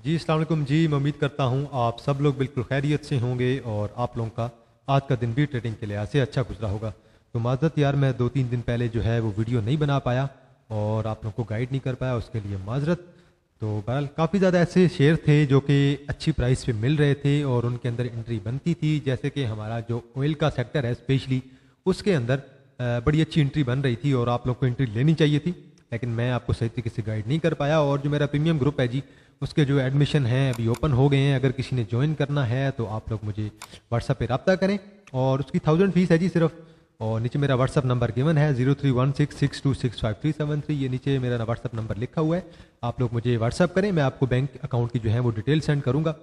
जी अस्सलाम वालेकुम जी। मैं उम्मीद करता हूँ आप सब लोग बिल्कुल खैरियत से होंगे और आप लोगों का आज का दिन भी ट्रेडिंग के लिहाज से अच्छा गुजरा होगा। तो माज़रत यार, मैं 2-3 दिन पहले जो है वो वीडियो नहीं बना पाया और आप लोगों को गाइड नहीं कर पाया, उसके लिए माज़रत। तो बहरहाल काफ़ी ज़्यादा ऐसे शेयर थे जो कि अच्छी प्राइस पे मिल रहे थे और उनके अंदर एंट्री बनती थी, जैसे कि हमारा जो ऑयल का सेक्टर है स्पेशली, उसके अंदर बड़ी अच्छी एंट्री बन रही थी और आप लोग को एंट्री लेनी चाहिए थी, लेकिन मैं आपको सही तरीके से गाइड नहीं कर पाया। और जो मेरा प्रीमियम ग्रुप है जी, उसके जो एडमिशन हैं अभी ओपन हो गए हैं। अगर किसी ने ज्वाइन करना है तो आप लोग मुझे व्हाट्सएप पे रब्ता करें और उसकी 1000 फीस है जी सिर्फ। और नीचे मेरा व्हाट्सअप नंबर गिवन है 0316626573। ये नीचे मेरा व्हाट्सअप नंबर लिखा हुआ है, आप लोग मुझे व्हाट्सअप करें, मैं आपको बैंक अकाउंट की जो है वो डिटेल सेंड करूँगा।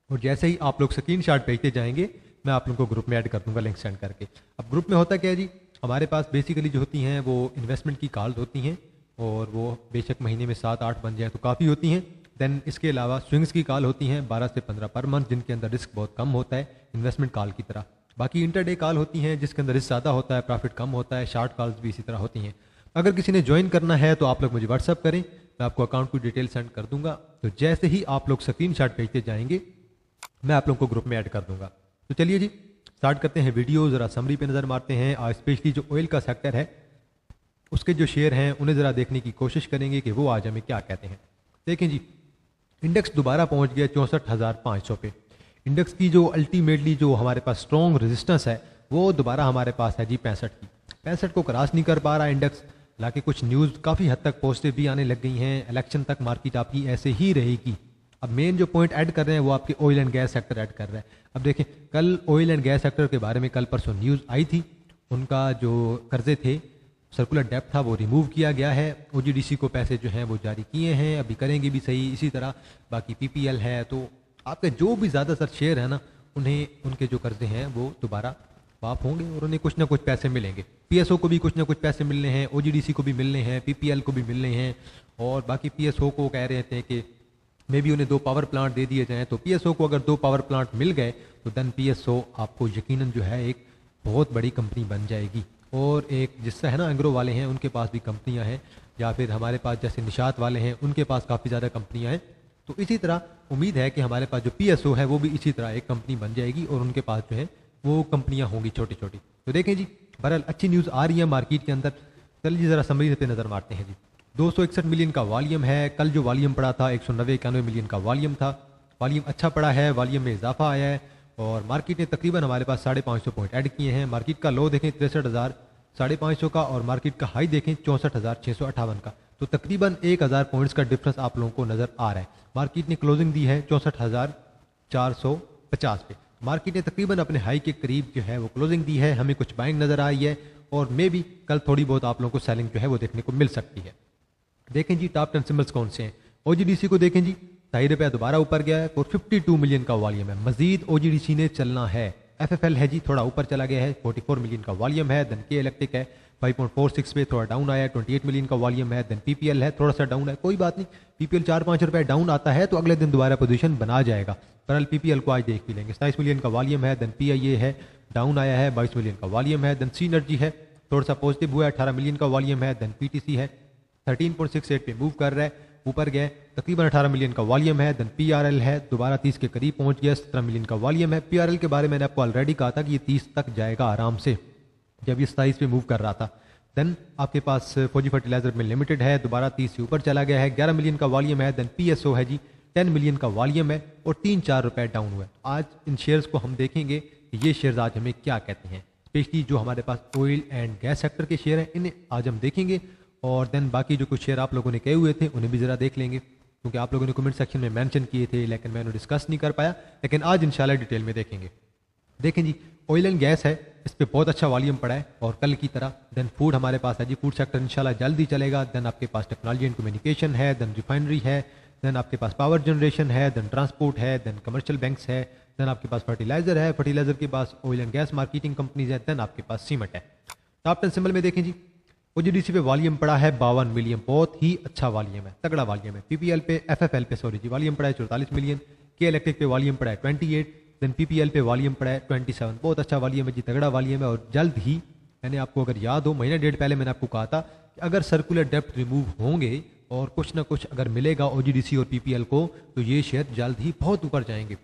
और जैसे ही आप लोग स्क्रीनशॉट भेजते जाएंगे मैं आप लोगों को ग्रुप में ऐड कर दूंगा लिंक सेंड करके। अब ग्रुप में होता क्या है जी, हमारे पास बेसिकली जो होती हैं वो इन्वेस्टमेंट की कॉल होती हैं और वो बेशक महीने में 7-8 बन जाए तो काफ़ी होती हैं। देन इसके अलावा स्विंग्स की कॉल होती हैं 12 से 15 पर मंथ, जिनके अंदर रिस्क बहुत कम होता है इन्वेस्टमेंट कॉल की तरह। बाकी इंटरडे कॉल होती हैं जिसके अंदर रिस्क ज़्यादा होता है, प्रॉफिट कम होता है। शॉर्ट कॉल्स भी इसी तरह होती हैं। अगर किसी ने ज्वाइन करना है तो आप लोग मुझे व्हाट्सअप करें, मैं आपको अकाउंट की डिटेल सेंड कर दूंगा। तो जैसे ही आप लोग स्क्रीनशॉट भेजते जाएंगे मैं आप लोगों को ग्रुप में ऐड कर दूंगा। तो चलिए जी स्टार्ट करते हैं वीडियो। ज़रा समरी पे नज़र मारते हैं। आज स्पेशली जो ऑयल का सेक्टर है उसके जो शेयर हैं उन्हें ज़रा देखने की कोशिश करेंगे कि वो आज हमें क्या कहते हैं। देखें जी, इंडेक्स दोबारा पहुंच गया 64,500 पे। इंडेक्स की जो अल्टीमेटली जो हमारे पास स्ट्रॉन्ग रेजिस्टेंस है वो दोबारा हमारे पास है जी 65 की। 65 को क्रॉस नहीं कर पा रहा इंडेक्स, हालांकि कुछ न्यूज़ काफ़ी हद तक पॉजिटिव भी आने लग गई हैं। इलेक्शन तक मार्केट आपकी ऐसे ही रहेगी। अब मेन जो पॉइंट ऐड कर रहे हैं वो आपके oil and gas sector add कर रहे हैं। अब देखें, कल ऑयल एंड गैस सेक्टर के बारे में कल परसों न्यूज़ आई थी, उनका जो कर्जे थे, सर्कुलर डेप्थ था, वो रिमूव किया गया है। ओजीडीसी को पैसे जो हैं वो जारी किए हैं, अभी करेंगे भी सही। इसी तरह बाकी पीपीएल है, तो आपके जो भी ज़्यादातर शेयर है ना, उन्हें उनके जो कर्जे हैं वो दोबारा वाप होंगे और उन्हें कुछ ना कुछ पैसे मिलेंगे। पीएसओ को भी कुछ ना कुछ पैसे मिलने हैं, ओजीडीसी को भी मिलने हैं, पीपीएल को भी मिलने हैं। और बाकी पीएसओ को कह रहे थे कि मे भी उन्हें 2 पावर प्लांट दे दिए जाएँ। तो पीएसओ को अगर 2 पावर प्लांट मिल गए तो देन पीएसओ आपको यकीनन जो है एक बहुत बड़ी कंपनी बन जाएगी। और एक जिससे है ना एंग्रो वाले हैं उनके पास भी कंपनियां हैं, या फिर हमारे पास जैसे निशात वाले हैं उनके पास काफ़ी ज़्यादा कंपनियां हैं। तो इसी तरह उम्मीद है कि हमारे पास जो पीएसओ है वो भी इसी तरह एक कंपनी बन जाएगी और उनके पास जो है वो कंपनियां होंगी छोटी छोटी। तो देखें जी, बहरहाल अच्छी न्यूज़ आ रही है मार्केट के अंदर। चलिए ज़रा समरी पे नज़र मारते हैं जी। 261 मिलियन का वॉल्यूम है। कल जो वॉल्यूम पड़ा था 190-91 मिलियन का वॉल्यूम था। वॉल्यूम अच्छा पड़ा है, वॉल्यूम में इजाफा आया है और मार्केट ने तकरीबन हमारे पास 550 पॉइंट ऐड किए हैं। मार्केट का लो देखें 63,550 का और मार्केट का हाई देखें 64,658 का। तो तकरीबन 1000 पॉइंट्स का डिफरेंस आप लोगों को नज़र आ रहा है। मार्केट ने क्लोजिंग दी है 64,450 पे। मार्केट ने तकरीबन अपने हाई के करीब जो है वो क्लोजिंग दी है। हमें कुछ बाइंग नज़र आई है और मे भी कल थोड़ी बहुत आप लोगों को सेलिंग जो है वो देखने को मिल सकती है। देखें जी टॉप 10 सिंबल्स कौन से हैं। ओजीडीसी को देखें जी, 2.5 रुपया दोबारा ऊपर गया है और 52 मिलियन का वॉल्यूम है। मजीद ओजीडीसी ने चलना है। एफएफएल है जी, थोड़ा ऊपर चला गया है, 44 मिलियन का वॉल्यूम है। देन के इलेक्ट्रिक है 5.46 पे, थोड़ा डाउन आया है, 28 मिलियन का वॉल्यूम है। देन पीपीएल है, थोड़ा सा डाउन है, कोई बात नहीं। पीपीएल 4-5 रुपये डाउन आता है तो अगले दिन दोबारा पोजीशन बना जाएगा। बहरहाल पीपीएल को आज देख भी लेंगे। 27 मिलियन का वॉल्यूम है। देन पीआईए है, डाउन आया है, 22 मिलियन का वॉल्यूम है। देन सीनर्जी है, थोड़ा सा पॉजिटिव हुआ है, 18 मिलियन का वॉल्यूम है। देन पीटीसी है 13.68 पे मूव कर रहा है, ऊपर गए, तकरीबन 18 मिलियन का वॉल्यूम है। देन पीआरएल है, दोबारा 30 के करीब पहुंच गया, 17 मिलियन का वॉल्यूम है। पीआरएल के बारे में मैंने आपको ऑलरेडी कहा था कि ये 30 तक जाएगा आराम से, जब ये 27 पे मूव कर रहा था। देन आपके पास फौजी फर्टिलाइजर में लिमिटेड है, दोबारा 30 से ऊपर चला गया है, 11 मिलियन का वॉल्यूम है। देन पीएसओ है जी, 10 मिलियन का वॉल्यूम है और 3-4 रुपये डाउन हुआ है। आज इन शेयर्स को हम देखेंगे कि ये शेयर्स आज हमें क्या कहते हैं। स्पेशली जो हमारे पास ऑयल एंड गैस सेक्टर के शेयर हैं इन्हें आज हम देखेंगे और देन बाकी जो कुछ शेयर आप लोगों ने कहे हुए थे उन्हें भी ज़रा देख लेंगे, क्योंकि आप लोगों ने कमेंट सेक्शन में मेंशन किए थे लेकिन मैं उन्हें डिस्कस नहीं कर पाया, लेकिन आज इंशाल्लाह डिटेल में देखेंगे। देखें जी, ऑयल एंड गैस है, इस पर बहुत अच्छा वॉल्यूम पड़ा है और कल की तरह। देन फूड हमारे पास है जी, फूड सेक्टर इंशाल्लाह जल्द ही चलेगा। देन आपके पास टेक्नोलॉजी एंड कम्युनिकेशन है। देन रिफाइनरी है। देन आपके पास पावर जनरेशन है। देन ट्रांसपोर्ट है। देन कमर्शियल बैंक्स है। देन आपके पास फर्टिलाइजर है। फर्टिलाइजर के पास oil and gas marketing companies है। देन आपके पास सीमेंट है। टॉप 10 सिंबल में देखें जी, ओजीडीसी पे वॉल्यूम पड़ा है 52 मिलियन, बहुत ही अच्छा वॉल्यूम है, तगड़ा वॉल्यूम है। पीपीएल पे एफएफएल पे सॉरी जी वॉल्यूम पड़ा है 44 मिलियन। के इलेक्ट्रिक पे वॉल्यूम पड़ा है 28। देन पीपीएल पे वॉल्यूम पड़ा है 27, बहुत अच्छा वॉल्यूम है जी, तगड़ा वॉल्यूम है। और जल्द ही मैंने आपको अगर याद हो महीना डेढ़ पहले मैंने आपको कहा था कि अगर सर्कुलर डेप्थ रिमूव होंगे और कुछ ना कुछ अगर मिलेगा ओजीडीसी और पीपीएल को तो ये शेयर जल्द ही बहुत ऊपर जाएंगे।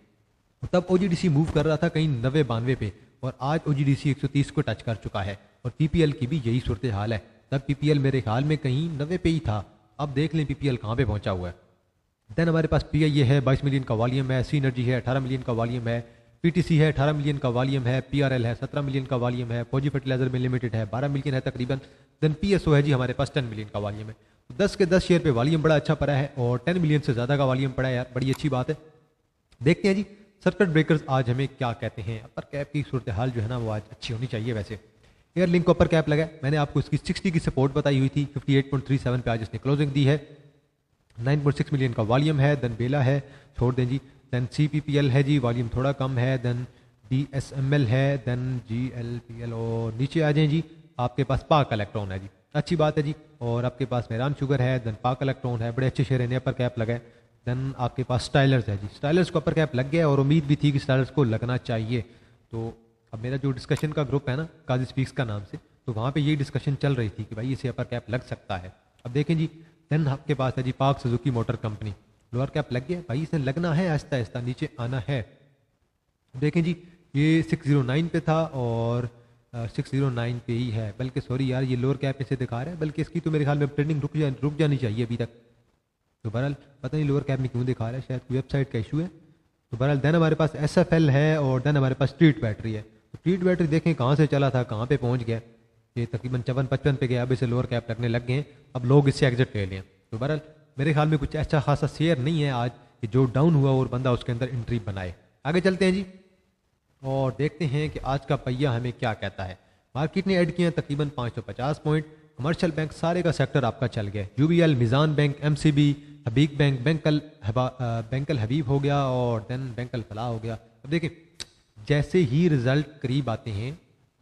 तब ओजीडीसी मूव कर रहा था कहीं 90-92 पे और आज ओजीडीसी 130 को टच कर चुका है और पीपीएल की भी यही सूरत हाल है। तब पीपीएल मेरे ख्याल में कहीं 90 पे ही था, अब देख लें पीपीएल कहाँ पे पहुंचा हुआ है। देन हमारे पास पीआईए है, 22 मिलियन का वॉल्यूम है, सी एनर्जी है, 18 मिलियन का वॉल्यूम है, पीटीसी है, 18 मिलियन का वॉल्यूम है, पीआरएल है, 17 मिलियन का वॉल्यूम है, फौजी फर्टिलाइजर में लिमिटेड है, 12 मिलियन है तकरीबन। देन पीएसओ है जी हमारे पास 10 मिलियन का वॉल्यूम है। तो 10 के 10 शेयर पे वॉल्यूम बड़ा अच्छा पड़ा है और 10 मिलियन से ज़्यादा का वॉल्यूम पड़ा है यार, बड़ी अच्छी बात है। देखते हैं जी सर्किट ब्रेकर्स आज हमें क्या कहते हैं। अपर कैप की सूरत हाल जो है ना वो आज अच्छी होनी चाहिए। वैसे एयर लिंक को अपर कैप लगा, मैंने आपको इसकी 60 की सपोर्ट बताई हुई थी, 58.37 पे आज इसने क्लोजिंग दी है, 9.6 मिलियन का वॉल्यूम है। देन बेला है, छोड़ दें जी। देन CPPL है जी, वॉल्यूम थोड़ा कम है। देन DSML है, देन GLPL और नीचे आ जाएं जी आपके पास पाक इलेक्ट्रॉन है जी, अच्छी बात है जी। और आपके पास मेरान शुगर है, देन पाक इलेक्ट्रॉन है, बड़े अच्छे शेयर है, अपर कैप लगा है। देन आपके पास स्टाइलर्स है जी, स्टाइलर्स को अपर कैप लग गया और उम्मीद भी थी कि स्टाइलर्स को लगना चाहिए। तो अब मेरा जो डिस्कशन का ग्रुप है ना काजी स्पीक्स का नाम से, तो वहाँ पे यही डिस्कशन चल रही थी कि भाई इसे अपर कैप लग सकता है। अब देखें जी, देन आपके पास है जी पाक Suzuki motor company, lower cap लग गया भाई, इसे लगना है, आहिस्ता आहिस्ता नीचे आना है। देखें जी ये 609 पे था और 609 पे ही है, बल्कि सॉरी यार ये लोअर कैप इसे दिखा रहा है, बल्कि इसकी तो मेरे ख्याल में ट्रेडिंग रुक जानी चाहिए अभी तक। तो बहरहाल पता नहीं लोअर कैप में क्यों दिखा रहा है, शायद वेबसाइट का इशू है। तो बहरहाल देन हमारे पास SFL है और देन हमारे पास स्ट्रीट बैटरी है। तो स्ट्रीट बैटरी देखें कहाँ से चला था कहाँ पे पहुँच गया, ये तकरीबन 54-55 पे गया, अब इसे लोअर कैप लगने लग गए हैं, अब लोग इससे एग्जिट ले लें। तो बहरहाल मेरे ख्याल में कुछ अच्छा खासा शेयर नहीं है आज कि जो डाउन हुआ और बंदा उसके अंदर एंट्री बनाए। आगे चलते हैं जी और देखते हैं कि आज का पहिया हमें क्या कहता है। मार्केट ने ऐड किए हैं तकरीबन 550 पॉइंट। कमर्शियल बैंक सारे का सेक्टर आपका चल गया, UBL, मिजान बैंक, MCB, हबीब बैंक, बैंकल हबीब हो गया और देन बैंकल फलाह हो गया। अब देखिए जैसे ही रिजल्ट करीब आते हैं,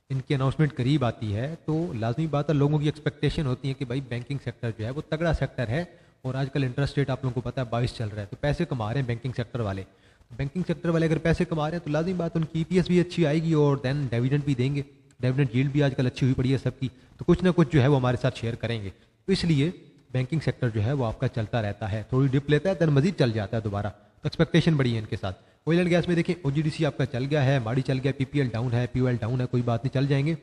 इनकी अनाउंसमेंट करीब आती है, तो लाजमी बात है लोगों की एक्सपेक्टेशन होती है कि भाई बैंकिंग सेक्टर जो है वो तगड़ा सेक्टर है और आजकल इंटरेस्ट रेट आप लोगों को पता है 22 चल रहा है, तो पैसे कमा रहे हैं बैंकिंग सेक्टर वाले। बैंकिंग सेक्टर वाले अगर पैसे कमा रहे हैं तो लाजमी बात उनकी EPS भी अच्छी आएगी और देन डिविडेंड भी देंगे, डिविडेंड यील्ड भी आजकल अच्छी हुई पड़ी है सबकी, तो कुछ ना कुछ जो है वो हमारे साथ शेयर करेंगे। तो इसलिए बैंकिंग सेक्टर जो है वो आपका चलता रहता है, थोड़ी डिप लेता है देन मजीद चल जाता है दोबारा, तो एक्सपेक्टेशन बड़ी है इनके साथ। ऑयल एंड गैस में देखिए OGDC आपका चल गया है, माड़ी चल गया, PPL डाउन है, POL डाउन है, कोई बात नहीं चल जाएंगे।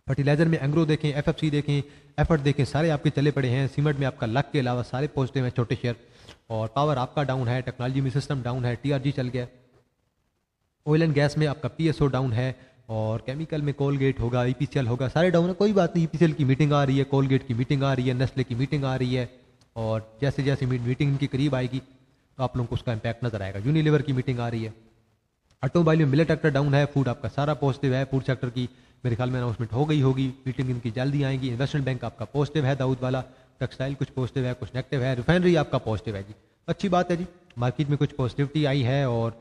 फर्टिलाइजर में एंग्रो देखें, FFC देखें, एफर्ट देखें, सारे आपके चले पड़े हैं। सीमेंट में आपका लक के अलावा सारे पॉजिटिव हैं छोटे शेयर, और पावर आपका डाउन है, टेक्नोलॉजी में सिस्टम डाउन है, TRG चल गया। ऑयल एंड गैस में आपका PSO डाउन है और केमिकल में कोलगेट होगा, EPCL होगा, सारे डाउन है, कोई बात नहीं। EPCL की मीटिंग आ रही है, कोलगेट की मीटिंग आ रही है, नेस्ले की मीटिंग आ रही है, और जैसे जैसे मीटिंग इनकी करीब आएगी तो आप लोगों को उसका इम्पैक्ट नजर आएगा। यूनिलीवर की मीटिंग आ रही है। ऑटोमोबाइल में मिलेट सेक्टर डाउन है, फूड आपका सारा पॉजिटिव है, फूड सेक्टर की मेरे ख्याल में अनाउंसमेंट हो गई होगी, मीटिंग इनकी जल्दी आएगी। इन्वेस्टमेंट बैंक आपका पॉजिटिव है दाऊद वाला, टेक्सटाइल कुछ पॉजिटिव है कुछ नेगेटिव है, रिफाइनरी आपका पॉजिटिव है जी, अच्छी बात है जी, मार्केट में कुछ पॉजिटिविटी आई है। और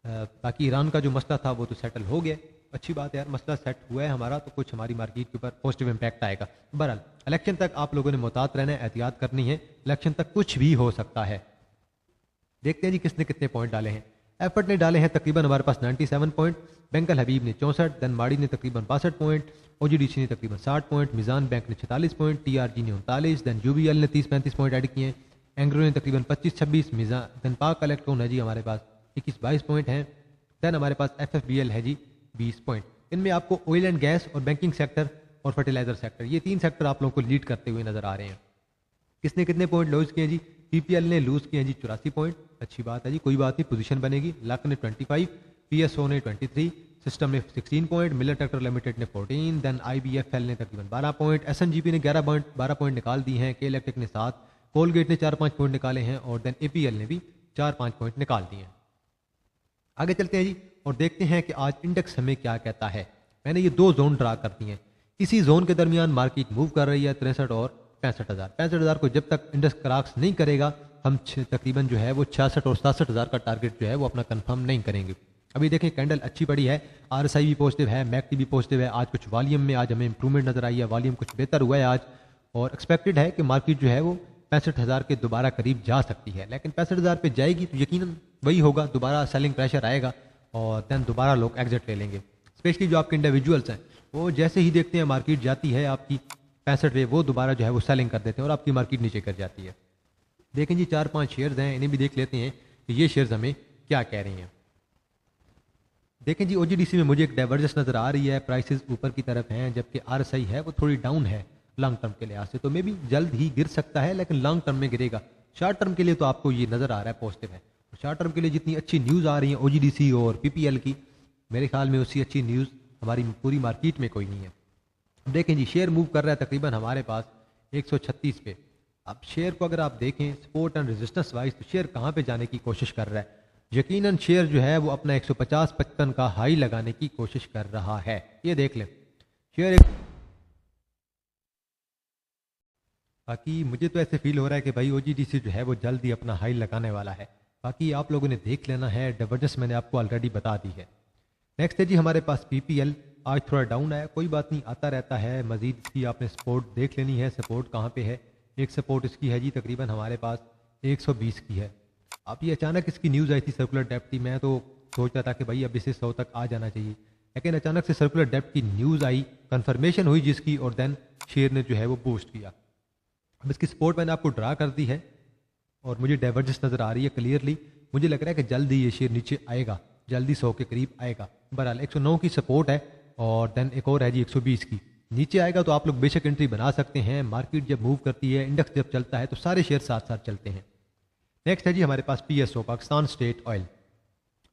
बाकी ईरान का जो मसला था वो तो सेटल हो गया, अच्छी बात है यार, मसला सेट हुआ है हमारा, तो कुछ हमारी मार्केट के ऊपर पॉजिटिव इंपैक्ट आएगा। बहरहाल इलेक्शन तक आप लोगों ने मुहतात रहना है, एहतियात करनी है, इलेक्शन तक कुछ भी हो सकता है। देखते हैं जी किसने कितने पॉइंट डाले हैं। एफर्ट ने डाले हैं तकरीबन हमारे पास 97 पॉइंट, बैंकल हबीब ने 64, देन माड़ी ने तकरीबन 62 पॉइंट, OGDC ने तकरीबन 60 पॉइंट, मिजान बैंक ने 46 पॉइंट, TRG ने 39, देन UBL ने 30-35 पॉइंट ऐड किए हैं, एंग्रो ने तकरीबन 25-26, मिजान देन पाक इलेक्ट्रॉन है जी हमारे पास 21-22 पॉइंट हैं, देन हमारे पास FFBL है जी 20 पॉइंट। इनमें आपको ऑयल एंड गैस और बैंकिंग सेक्टर और फर्टिलाइजर सेक्टर, ये तीन सेक्टर आप लोगों को लीड करते हुए नजर आ रहे हैं। किसने कितने पॉइंट लूज किए जी? PPL ने लूज किए जी 84 पॉइंट, अच्छी बात है जी, कोई बात नहीं, पोजीशन बनेगी। लक ने 25, PSO ने 23, सिस्टम ने 16 पॉइंट, मिलर ट्रैक्टर लिमिटेड ने 14, देन IBFL ने तकरीबन 12 पॉइंट, SNGP ने 12 पॉइंट निकाल दी हैं, के इलेक्ट्रिक ने 7, कोलगेट ने 4-5 पॉइंट निकाले हैं, और देन APL ने भी 4-5 पॉइंट निकाल दिए हैं। आगे चलते हैं जी और देखते हैं कि आज इंडेक्स हमें क्या कहता है। मैंने ये दो जोन ड्रा कर दिए हैं, इसी जोन के दरमियान मार्केट मूव कर रही है 63 और 65,000। 65,000 को जब तक इंडेक्स क्रॉस नहीं करेगा हम तकरीबन जो है वो 66 और 67,000 का टारगेट जो है वो अपना कंफर्म नहीं करेंगे। अभी देखें कैंडल अच्छी पड़ी है, RSI भी पॉजिटिव है, मैकटी भी पॉजिटिव है, आज कुछ वॉल्यूम में आज हमें इंप्रूवमेंट नजर आई है, वॉल्यूम कुछ बेहतर हुआ है आज, और एक्सपेक्टेड है कि मार्केट जो है वो 65,000 के दोबारा करीब जा सकती है। लेकिन 65,000 पे जाएगी तो यकीनन वही होगा, दोबारा सेलिंग प्रेशर आएगा और देन दोबारा लोग एग्जिट ले लेंगे। स्पेशली जो आपके इंडिविजुअल्स हैं वो जैसे ही देखते हैं मार्केट जाती है आपकी 65 वो दोबारा जो है वो सेलिंग कर देते हैं और आपकी मार्केट नीचे कर जाती है। देखें जी 4-5 शेयर्स हैं, इन्हें भी देख लेते हैं कि ये शेयर्स हमें क्या कह रही हैं। देखें जी OGDC में मुझे एक डाइवर्जेंस नजर आ रही है, प्राइसेस ऊपर की तरफ हैं जबकि RSI है वो थोड़ी डाउन है लॉन्ग टर्म के लिहाज से, तो मे भी जल्द ही गिर सकता है लेकिन लॉन्ग टर्म में गिरेगा। शॉर्ट टर्म के लिए तो आपको ये नजर आ रहा है पॉजिटिव है। शॉर्ट टर्म के लिए जितनी अच्छी न्यूज़ आ रही है OGDC और PPL की, मेरे ख्याल में उससे अच्छी न्यूज़ हमारी पूरी मार्केट में कोई नहीं है। अब देखें जी शेयर मूव कर रहा है तकरीबन हमारे पास 136 पे। अब शेयर को अगर आप देखें सपोर्ट एंड रेजिस्टेंस वाइज तो शेयर कहाँ पे जाने की कोशिश कर रहा है, यकीनन शेयर जो है वो अपना 150-55 का हाई लगाने की कोशिश कर रहा है। ये देख लें शेयर बाकी मुझे तो ऐसे फील हो रहा है कि भाई OGDC जो है वो जल्द ही अपना हाई लगाने वाला है। बाकी आप लोगों ने देख लेना है, डाइवर्जेंस मैंने आपको ऑलरेडी बता दी है। नेक्स्ट है जी हमारे पास PPL, आज थोड़ा डाउन है, कोई बात नहीं, आता रहता है। मजीद इसकी आपने सपोर्ट देख लेनी है, सपोर्ट कहाँ पे है। एक सपोर्ट इसकी है जी तकरीबन हमारे पास 120 की है। अब ये अचानक इसकी न्यूज़ आई थी सर्कुलर डेप्थ की, मैं तो सोचता था कि भाई अब इसे 100 तक आ जाना चाहिए, लेकिन अचानक से सर्कुलर डेप्थ की न्यूज़ आई, कंफर्मेशन हुई जिसकी, और देन शेयर ने जो है वो बूस्ट किया। अब इसकी सपोर्ट मैंने आपको ड्रा कर दी है और मुझे डाइवर्जेंस नज़र आ रही है क्लियरली। मुझे लग रहा है कि जल्द ही ये शेयर नीचे आएगा, जल्दी 100 के करीब आएगा। बहरहाल 109 की सपोर्ट है और देन एक और है जी 120 की। नीचे आएगा तो आप लोग बेशक एंट्री बना सकते हैं। मार्केट जब मूव करती है, इंडेक्स जब चलता है तो सारे शेयर साथ साथ चलते हैं। नेक्स्ट है जी हमारे पास PSO, Pakistan state oil.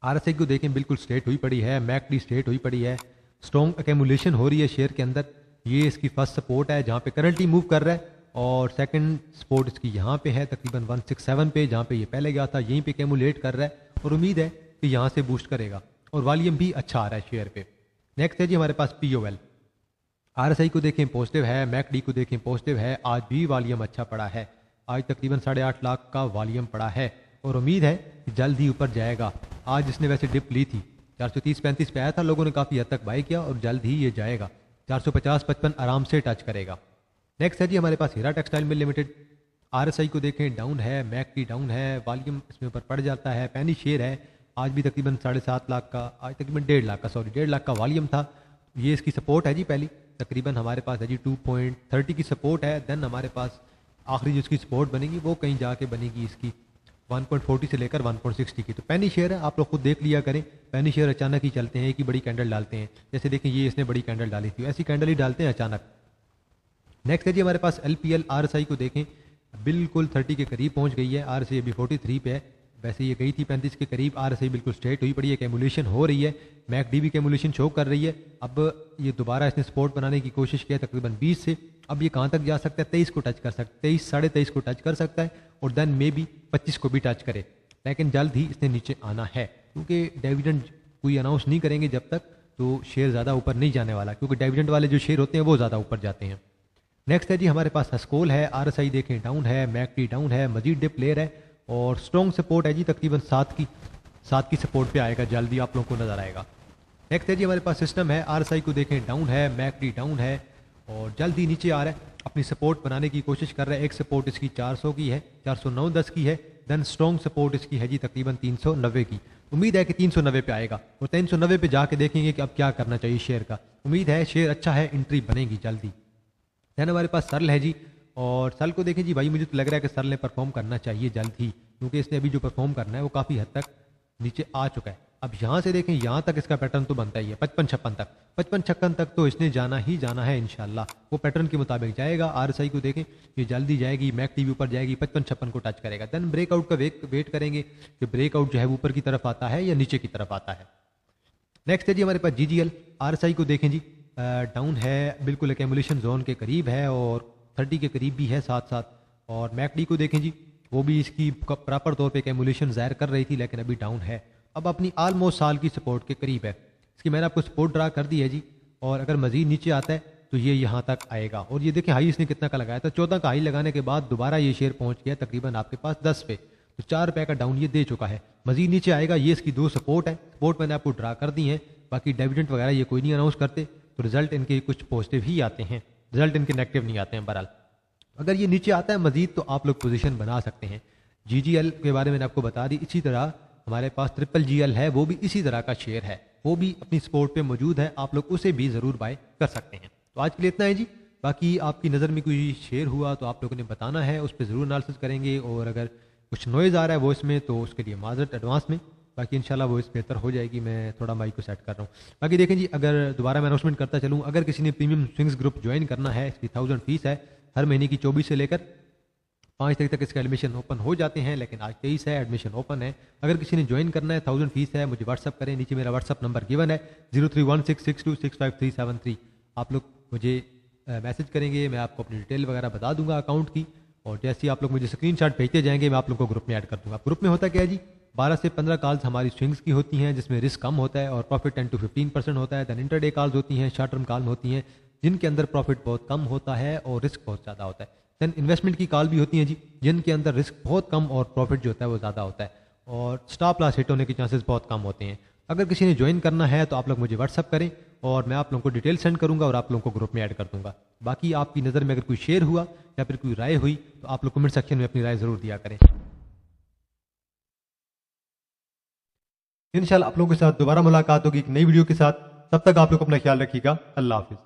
RSI को देखें बिल्कुल स्ट्रेट हुई पड़ी है, MACD स्ट्रेट हुई पड़ी है, स्ट्रॉन्ग अकेमुलेशन हो रही है शेयर के अंदर। ये इसकी फर्स्ट सपोर्ट है जहाँ पे करंटली मूव कर रहा है, और सेकंड सपोर्ट इसकी यहाँ पे है तकरीबन 167 पे, जहाँ पे ये पहले गया था, यहीं पे कैमुलेट कर रहा है और उम्मीद है कि यहाँ से बूस्ट करेगा और वॉल्यूम भी अच्छा आ रहा है शेयर पे। नेक्स्ट है जी हमारे पास POL। RSI को देखें पॉजिटिव है, MACD को देखें पॉजिटिव है, आज भी वॉल्यूम अच्छा पड़ा है, आज तकरीबन 8.5 लाख का वॉल्यूम पड़ा है और उम्मीद है कि जल्द ही ऊपर जाएगा। आज इसने वैसे डिप ली थी, 430-35 पे आया था, लोगों ने काफ़ी हद तक बाई किया और जल्द ही ये जाएगा 450-55 आराम से टच करेगा। नेक्स्ट है जी हमारे पास हीरा टेक्सटाइल मिल लिमिटेड। RSI को देखें डाउन है, MACD डाउन है, वॉल्यूम इसमें ऊपर पड़ जाता है, पैनी शेयर है, आज भी तकरीबन 7.5 लाख का, आज तकरीबन 1.5 लाख का वॉल्यूम था। ये इसकी सपोर्ट है जी पहली, तकरीबन हमारे पास है जी 2.30 की सपोर्ट है। देन हमारे पास आखिरी जो इसकी सपोर्ट बनेगी वो कहीं जाके बनेगी इसकी 1.40 से लेकर 1.60 की। तो पैनी शेयर है, आप लोग खुद देख लिया करें, पैनी शेयर अचानक ही चलते हैं, एक ही बड़ी कैंडल डालते हैं, जैसे देखें ये इसने बड़ी कैंडल डाली थी, ऐसी कैंडल ही डालते हैं अचानक। नेक्स्ट है जी हमारे पास LPL। RSI को देखें बिल्कुल 30 के करीब पहुंच गई है, RSI अभी 43 पे है, वैसे ये गई थी 35 के करीब। RSI बिल्कुल स्ट्रेट हुई पड़ी है, कैमुलेशन हो रही है, MACD भी कैमुलेशन शो कर रही है। अब ये दोबारा इसने सपोर्ट बनाने की कोशिश किया तकरीबन 20 से, अब ये कहाँ तक जा सकता है, 23 को टच कर सकता है, 23 23.5 को टच कर सकता है और देन मे बी 25 को भी टच करे, लेकिन जल्द ही इसने नीचे आना है क्योंकि डिविडेंड कोई अनाउंस नहीं करेंगे जब तक, तो शेयर ज़्यादा ऊपर नहीं जाने वाला, क्योंकि डिविडेंड वाले जो शेयर होते हैं वो ज़्यादा ऊपर जाते हैं। नेक्स्ट है जी हमारे पास हस्कोल है। RSI देखें डाउन है, MACD डाउन है, मजीद डिप ले रहा है और स्ट्रॉन्ग सपोर्ट है जी तकरीबन 7 की सपोर्ट पे आएगा, जल्दी आप लोगों को नजर आएगा। नेक्स्ट है जी हमारे पास सिस्टम है। RSI को देखें डाउन है, MACD डाउन है और जल्दी नीचे आ रहा है, अपनी सपोर्ट बनाने की कोशिश कर रहा है। एक सपोर्ट इसकी 400 की है, 409.10 की है, देन स्ट्रॉन्ग सपोर्ट इसकी है जी तकरीबन 390 की। उम्मीद है कि 390 पे आएगा और 390 पे जाके देखेंगे कि अब क्या करना चाहिए शेयर का। उम्मीद है शेयर अच्छा है, एंट्री बनेगी जल्दी। देन हमारे पास सर्ल है जी, और सर्ल को देखें जी भाई मुझे तो लग रहा है कि सर्ल ने परफॉर्म करना चाहिए जल्द ही, क्योंकि इसने अभी जो परफॉर्म करना है वो काफ़ी हद तक नीचे आ चुका है। अब यहाँ से देखें यहाँ तक इसका पैटर्न तो बनता ही है, 55-56 तक, 55-56 तक तो इसने जाना ही जाना है इंशाल्लाह, वो पैटर्न के मुताबिक जाएगा। RSI को देखें ये जल्दी जाएगी, MACD भी ऊपर जाएगी, 55-56 को टच करेगा। देन ब्रेकआउट का वेट करेंगे कि ब्रेकआउट जो है ऊपर की तरफ आता है या नीचे की तरफ आता है। नेक्स्ट है जी हमारे पास GGL। RSI को देखें जी डाउन है, बिल्कुल एक्यूमुलेशन जोन के करीब है और 30 के करीब भी है साथ साथ। और MACD को देखें जी वो भी इसकी प्रॉपर तौर पे एक्यूमुलेशन ज़ाहिर कर रही थी लेकिन अभी डाउन है, अब अपनी ऑलमोस्ट साल की सपोर्ट के करीब है। इसकी मैंने आपको सपोर्ट ड्रा कर दी है जी, और अगर मजीद नीचे आता है तो ये यहाँ तक आएगा। और ये देखें हाई इसने कितना का लगाया था, 14 का हाई लगाने के बाद दोबारा ये शेयर पहुँच गया तकरीबन आपके पास 10 पे, तो 4 रुपये का डाउन ये दे चुका है। मजीद नीचे आएगा, ये इसकी 2 सपोर्ट है, सपोर्ट मैंने आपको ड्रा कर दी है। बाकी डिविडेंड वगैरह ये कोई नहीं अनाउंस करते, तो रिजल्ट इनके कुछ पॉजिटिव ही आते हैं, रिजल्ट इनके नेगेटिव नहीं आते हैं। बहरहाल अगर ये नीचे आता है मजीद तो आप लोग पोजीशन बना सकते हैं। GGL के बारे में मैंने आपको बता दी। इसी तरह हमारे पास GGL है, वो भी इसी तरह का शेयर है, वो भी अपनी सपोर्ट पे मौजूद है, आप लोग उसे भी ज़रूर बाय कर सकते हैं। तो आज के लिए इतना है जी, बाकी आपकी नज़र में कोई शेयर हुआ तो आप लोगों ने बताना है, उस पर ज़रूर एनालिसिस करेंगे। और अगर कुछ नॉइज़ आ रहा है वॉइस में तो उसके लिए माजरत एडवांस में, बाकी इंशाल्लाह वॉइस बेहतर हो जाएगी। मैं थोड़ा माइक को सेट कर रहा हूँ। बाकी देखें जी, अगर दोबारा मैं अनाउंसमेंट करता चलूँ, अगर किसी ने प्रीमियम स्विंग्स ग्रुप ज्वाइन करना है, इसकी 1000 फीस है, हर महीने की 24 से लेकर 5 तारीख तक इसका एडमिशन ओपन हो जाते हैं, लेकिन आज 23 है, एडमिशन ओपन है। अगर किसी ने ज्वाइन करना है, 1000 फीस है, मुझे व्हाट्सअप करें, नीचे मेरा व्हाट्सअप नंबर गिवन है 031662657373। आप लोग मुझे मैसेज करेंगे, मैं आपको अपनी डिटेल वगैरह बता दूंगा अकाउंट की, और जैसे ही आप लोग मुझे स्क्रीनशॉट भेजते जाएंगे मैं आप लोग को ग्रुप में ऐड कर दूंगा। ग्रुप में होता क्या है जी, 12 से 15 कॉल्स हमारी स्विंग्स की होती हैं, जिसमें रिस्क कम होता है और प्रॉफिट 10 to 15% होता है। दैन इंटरडे कॉल्स होती हैं, शॉर्ट टर्म कॉल होती हैं, जिनके अंदर प्रॉफिट बहुत कम होता है और रिस्क बहुत ज़्यादा होता है। दैन इन्वेस्टमेंट की कॉल भी होती हैं जी, जिनके अंदर रिस्क बहुत कम और प्रॉफिट जो होता है वो ज़्यादा होता है, और स्टॉप लॉस हिट होने के चांसेस बहुत कम होते हैं। अगर किसी ने ज्वाइन करना है तो आप लोग मुझे व्हाट्सअप करें और मैं आप लोगों को डिटेल सेंड करूंगा और आप लोगों को ग्रुप में ऐड कर दूंगा। बाकी आपकी नज़र में अगर कोई शेयर हुआ या फिर कोई राय हुई तो आप लोग कमेंट सेक्शन में अपनी राय ज़रूर दिया करें। इंशाल्लाह आप लोगों के साथ दोबारा मुलाकात होगी एक नई वीडियो के साथ। तब तक आप लोग अपना ख्याल रखिएगा। अल्लाह हाफिज़।